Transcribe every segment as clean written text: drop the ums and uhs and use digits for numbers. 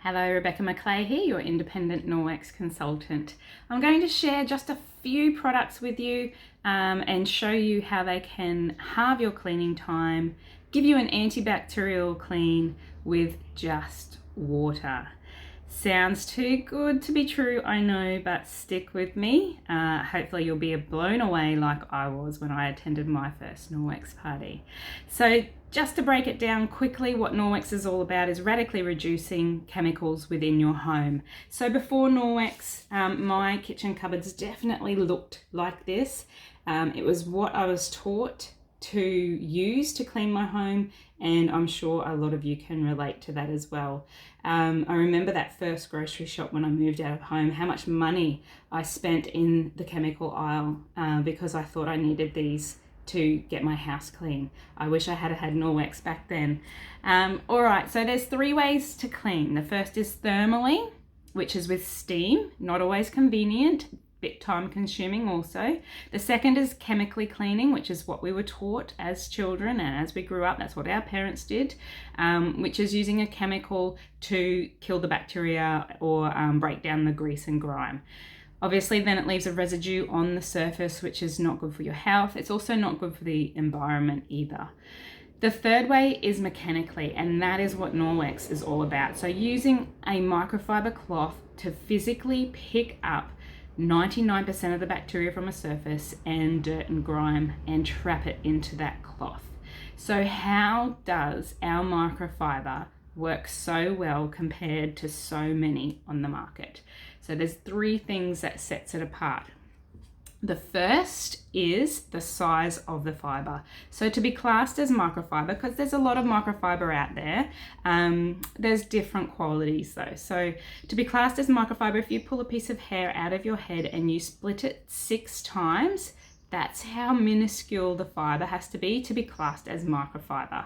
Hello, Rebecca McClay here, your independent Norwex consultant. I'm going to share just a few products with you and show you how they can halve your cleaning time, give you an antibacterial clean with just water. Sounds too good to be true, I know, but stick with me. Hopefully you'll be blown away like I was when I attended my first Norwex party. So just to break it down quickly, what Norwex is all about is radically reducing chemicals within your home. So before Norwex, my kitchen cupboards definitely looked like this. It was what I was taught to use to clean my home, and I'm sure a lot of you can relate to that as well. I remember that first grocery shop when I moved out of home, how much money I spent in the chemical aisle because I thought I needed these to get my house clean. I wish I had had Norwex back then. All right, so there's 3 ways to clean. The first is thermally, which is with steam, not always convenient, bit time consuming also. The second is chemically cleaning, which is what we were taught as children and as we grew up. That's what our parents did, which is using a chemical to kill the bacteria or break down the grease and grime. Obviously, then it leaves a residue on the surface, which is not good for your health. It's also not good for the environment either. The third way is mechanically, and that is what Norwex is all about. So using a microfiber cloth to physically pick up 99% of the bacteria from a surface and dirt and grime and trap it into that cloth. So how does our microfiber work so well compared to so many on the market? So there's 3 things that sets it apart. The first is the size of the fiber. So to be classed as microfiber, because there's a lot of microfiber out there, there's different qualities though. So to be classed as microfiber, if you pull a piece of hair out of your head and you split it 6 times, that's how minuscule the fiber has to be classed as microfiber.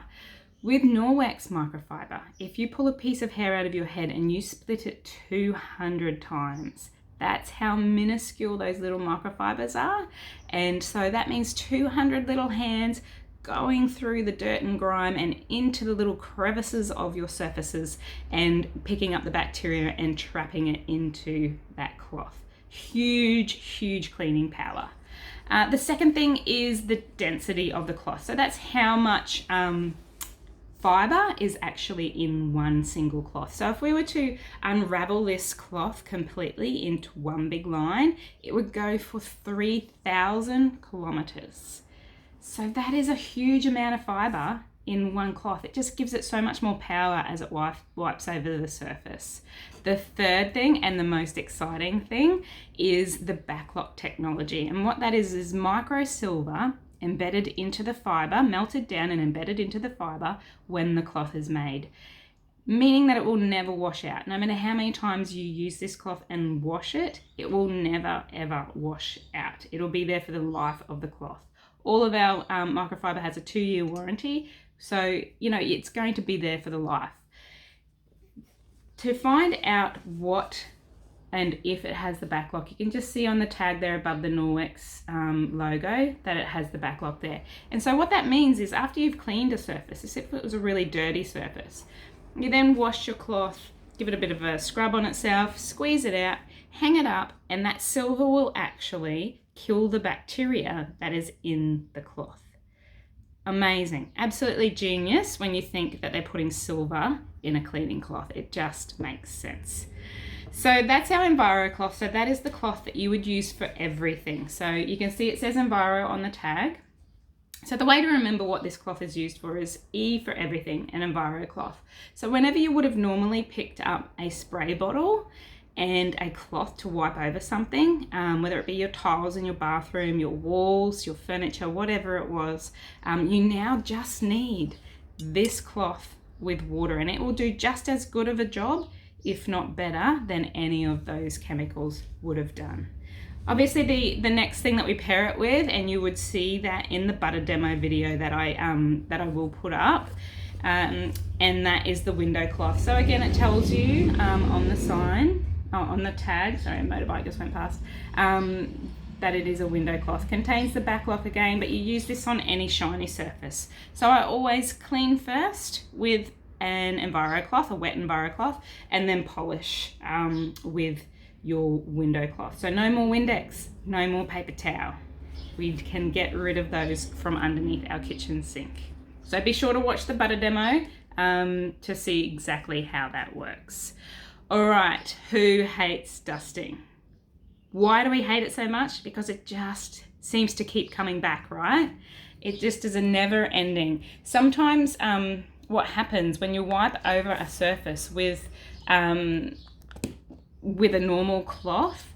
With Norwex microfiber, if you pull a piece of hair out of your head and you split it 200 times, that's how minuscule those little microfibers are. And so that means 200 little hands going through the dirt and grime and into the little crevices of your surfaces and picking up the bacteria and trapping it into that cloth. Huge, huge cleaning power. The second thing is the density of the cloth. So that's how much fiber is actually in one single cloth. So if we were to unravel this cloth completely into one big line, it would go for 3,000 kilometers. So that is a huge amount of fiber in one cloth. It just gives it so much more power as it wipes over the surface. The third thing, and the most exciting thing, is the backlock technology. And what that is microsilver embedded into the fiber, melted down and embedded into the fiber when the cloth is made, meaning that it will never wash out. No matter how many times you use this cloth and wash it, it will never ever wash out. It'll be there for the life of the cloth. All of our microfiber has a 2-year warranty, so it's going to be there for the life. To find out what and if it has the backlock, you can just see on the tag there above the Norwex logo that it has the backlock there. And so what that means is after you've cleaned a surface, as if it was a really dirty surface, you then wash your cloth, give it a bit of a scrub on itself, squeeze it out, hang it up, and that silver will actually kill the bacteria that is in the cloth. Amazing, absolutely genius when you think that they're putting silver in a cleaning cloth. It just makes sense. So that's our EnviroCloth. So that is the cloth that you would use for everything. So you can see it says Enviro on the tag. So the way to remember what this cloth is used for is E for everything, an EnviroCloth. So whenever you would have normally picked up a spray bottle and a cloth to wipe over something, whether it be your tiles in your bathroom, your walls, your furniture, whatever it was, you now just need this cloth with water, and it will do just as good of a job, if not better, than any of those chemicals would have done. Obviously the next thing that we pair it with, and you would see that in the butter demo video that I will put up, and that is the window cloth. So again, it tells you on the sign, on the tag, sorry, a motorbike just went past, that it is a window cloth. Contains the backlock again, but you use this on any shiny surface. So I always clean first with an EnviroCloth, a wet EnviroCloth, and then polish with your window cloth. So no more Windex, no more paper towel. We can get rid of those from underneath our kitchen sink. So be sure to watch the butter demo to see exactly how that works. All right, who hates dusting? Why do we hate it so much? Because it just seems to keep coming back, right? It just is a never ending. Sometimes what happens when you wipe over a surface with a normal cloth,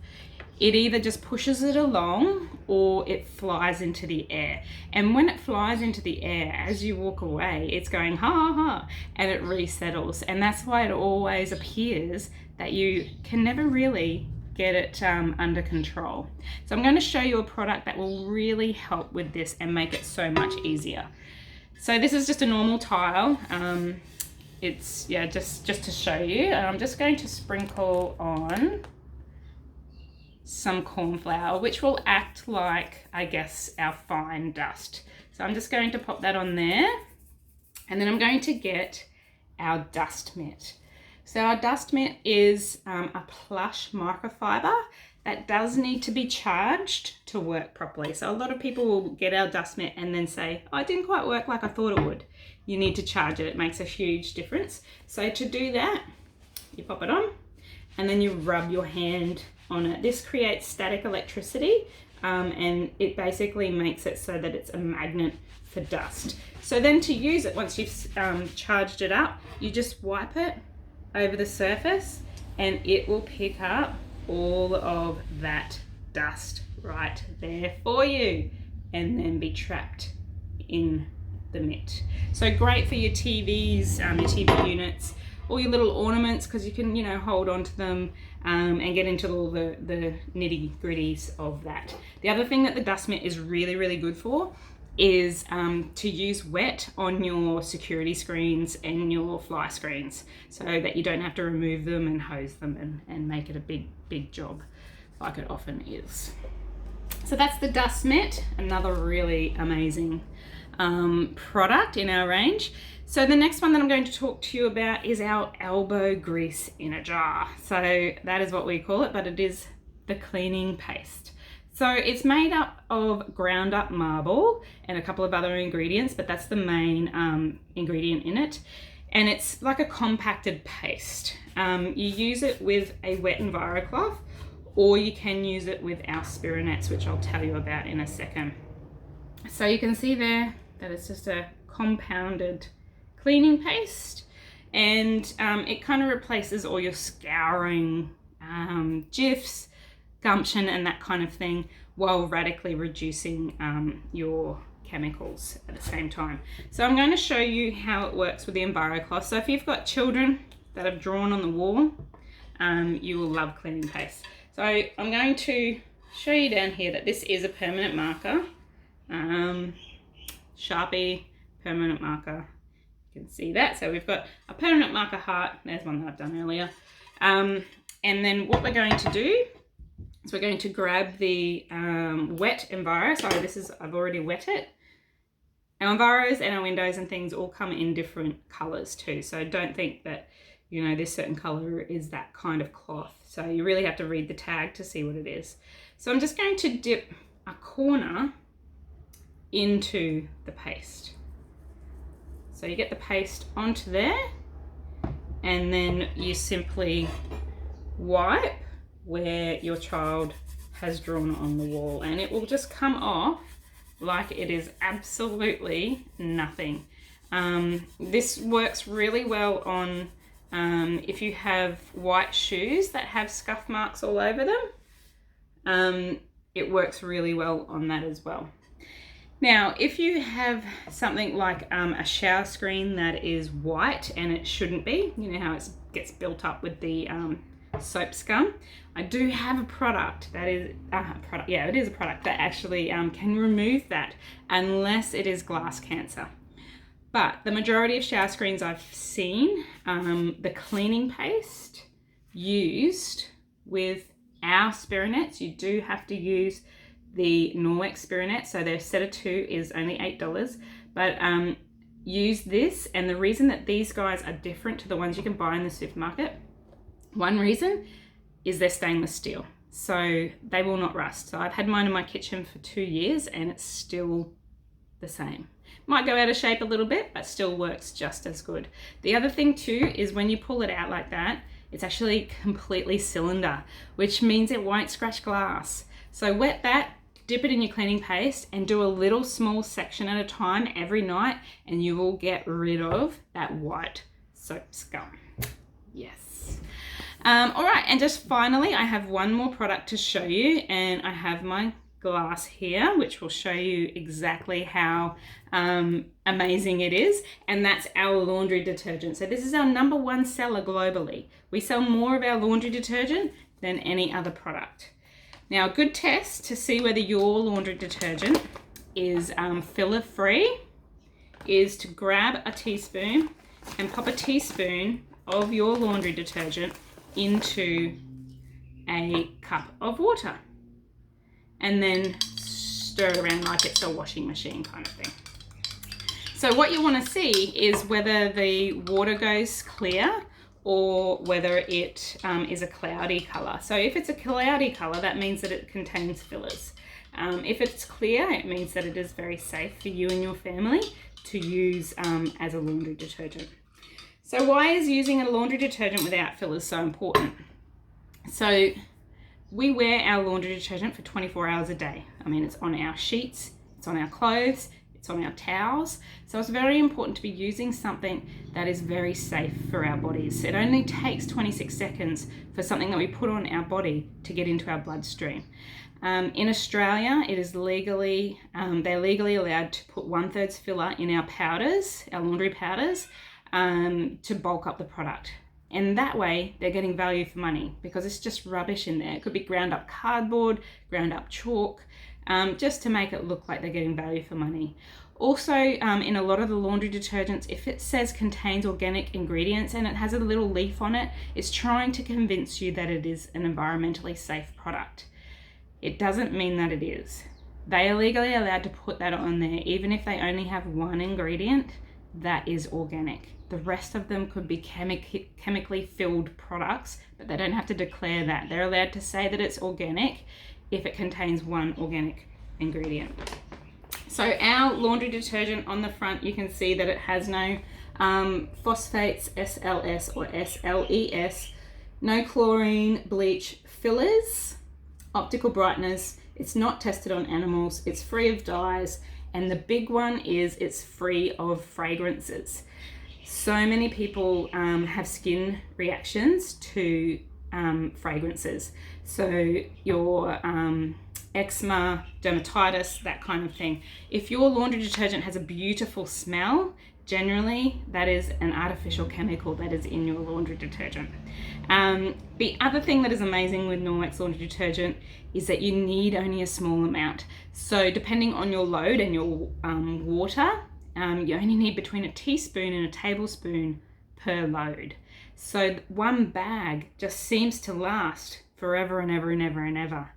it either just pushes it along or it flies into the air. And when it flies into the air, as you walk away, it's going ha ha ha, and it resettles. And that's why it always appears that you can never really get it under control. So I'm going to show you a product that will really help with this and make it so much easier. So this is just a normal tile. It's just to show you. And I'm just going to sprinkle on some corn flour, which will act like, I guess, our fine dust. So I'm just going to pop that on there, and then I'm going to get our dust mitt. So our dust mitt is a plush microfiber that does need to be charged to work properly. So a lot of people will get our dust mitt and then say, oh, it didn't quite work like I thought it would. You need to charge it. It makes a huge difference. So to do that, you pop it on and then you rub your hand on it. This creates static electricity and it basically makes it so that it's a magnet for dust. So then to use it, once you've charged it up, you just wipe it over the surface and it will pick up all of that dust right there for you and then be trapped in the mitt. So great for your TVs, your TV units, all your little ornaments, because you can, hold on to them and get into all the nitty gritties of that. The other thing that the dust mitt is really, really good for is to use wet on your security screens and your fly screens so that you don't have to remove them and hose them and make it a big job like it often is. So that's the dust mitt, another really amazing product in our range. So the next one that I'm going to talk to you about is our elbow grease in a jar. So that is what we call it, but it is the cleaning paste. So it's made up of ground up marble and a couple of other ingredients, but that's the main ingredient in it. And it's like a compacted paste. You use it with a wet EnviroCloth, or you can use it with our Spironets, which I'll tell you about in a second. So you can see there that it's just a compounded cleaning paste, and it kind of replaces all your scouring, Jifs, gumption and that kind of thing, while radically reducing your chemicals at the same time. So I'm going to show you how it works with the EnviroCloth. So if you've got children that have drawn on the wall, you will love cleaning paste. So I'm going to show you down here that this is a permanent marker, Sharpie permanent marker. You can see that. So we've got a permanent marker heart. There's one that I've done earlier. And then what we're going to do is we're going to grab the wet Enviro. Sorry, I've already wet it. Our Enviros and our windows and things all come in different colors too. So don't think that, this certain color is that kind of cloth. So you really have to read the tag to see what it is. So I'm just going to dip a corner into the paste. So you get the paste onto there and then you simply wipe where your child has drawn on the wall and it will just come off like it is absolutely nothing. This works really well on if you have white shoes that have scuff marks all over them. It works really well on that as well. Now, if you have something like a shower screen that is white and it shouldn't be, how it gets built up with the soap scum, I do have a product that is it is a product that actually can remove that unless it is glass cancer. But the majority of shower screens I've seen, the cleaning paste used with our Spironets, you do have to use the Norwex Spironet. So their set of 2 is only $8, but use this, and the reason that these guys are different to the ones you can buy in the supermarket, one reason is they're stainless steel, so they will not rust. So I've had mine in my kitchen for 2 years and it's still the same. Might go out of shape a little bit, but still works just as good. The other thing too is when you pull it out like that, it's actually completely cylinder, which means it won't scratch glass. So wet that, dip it in your cleaning paste, and do a little small section at a time every night, and you will get rid of that white soap scum. Yes. All right, and just finally, I have one more product to show you, and I have my glass here, which will show you exactly how amazing it is, and that's our laundry detergent. So this is our #1 seller globally. We sell more of our laundry detergent than any other product. Now, a good test to see whether your laundry detergent is filler free is to grab a teaspoon and pop a teaspoon of your laundry detergent into a cup of water, and then stir it around like it's a washing machine kind of thing. So what you want to see is whether the water goes clear or whether it is a cloudy color. So if it's a cloudy color, that means that it contains fillers. If it's clear, it means that it is very safe for you and your family to use as a laundry detergent. So why is using a laundry detergent without fillers so important? So we wear our laundry detergent for 24 hours a day. I mean, it's on our sheets, it's on our clothes, it's on our towels. So it's very important to be using something that is very safe for our bodies. It only takes 26 seconds for something that we put on our body to get into our bloodstream. In Australia, it is legally, they're legally allowed to put 1/3 filler in our powders, our laundry powders, to bulk up the product. And that way they're getting value for money, because it's just rubbish in there. It could be ground up cardboard, ground up chalk, just to make it look like they're getting value for money. Also, in a lot of the laundry detergents, if it says contains organic ingredients and it has a little leaf on it, it's trying to convince you that it is an environmentally safe product. It doesn't mean that it is. They are legally allowed to put that on there, even if they only have one ingredient that is organic. The rest of them could be chemically filled products, but they don't have to declare that. They're allowed to say that it's organic if it contains one organic ingredient. So our laundry detergent on the front, you can see that it has no phosphates, SLS or SLES, no chlorine, bleach, fillers, optical brighteners. It's not tested on animals, it's free of dyes, and the big one is it's free of fragrances. So many people have skin reactions to fragrances. So your eczema, dermatitis, that kind of thing. If your laundry detergent has a beautiful smell, generally that is an artificial chemical that is in your laundry detergent. The other thing that is amazing with Norwex laundry detergent is that you need only a small amount. So depending on your load and your water, you only need between a teaspoon and a tablespoon per load. So one bag just seems to last forever and ever and ever and ever.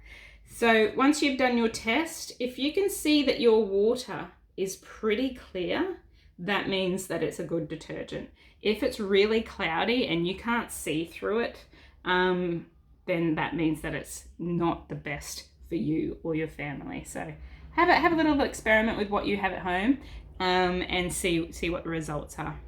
So once you've done your test, if you can see that your water is pretty clear, that means that it's a good detergent. If it's really cloudy and you can't see through it, then that means that it's not the best for you or your family. So have a little experiment with what you have at home and see what the results are.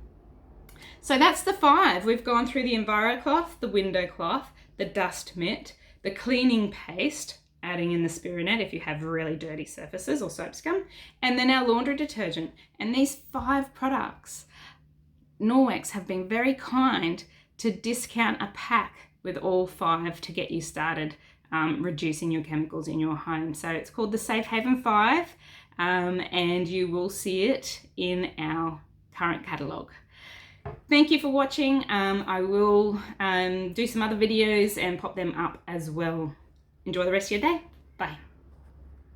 So that's the 5. We've gone through the EnviroCloth, the window cloth, the dust mitt, the cleaning paste, adding in the Spirinet if you have really dirty surfaces or soap scum, and then our laundry detergent. And these 5 products, Norwex have been very kind to discount a pack with all 5 to get you started reducing your chemicals in your home. So it's called the Safe Haven 5, and you will see it in our current catalogue. Thank you for watching. I will do some other videos and pop them up as well. Enjoy the rest of your day. Bye.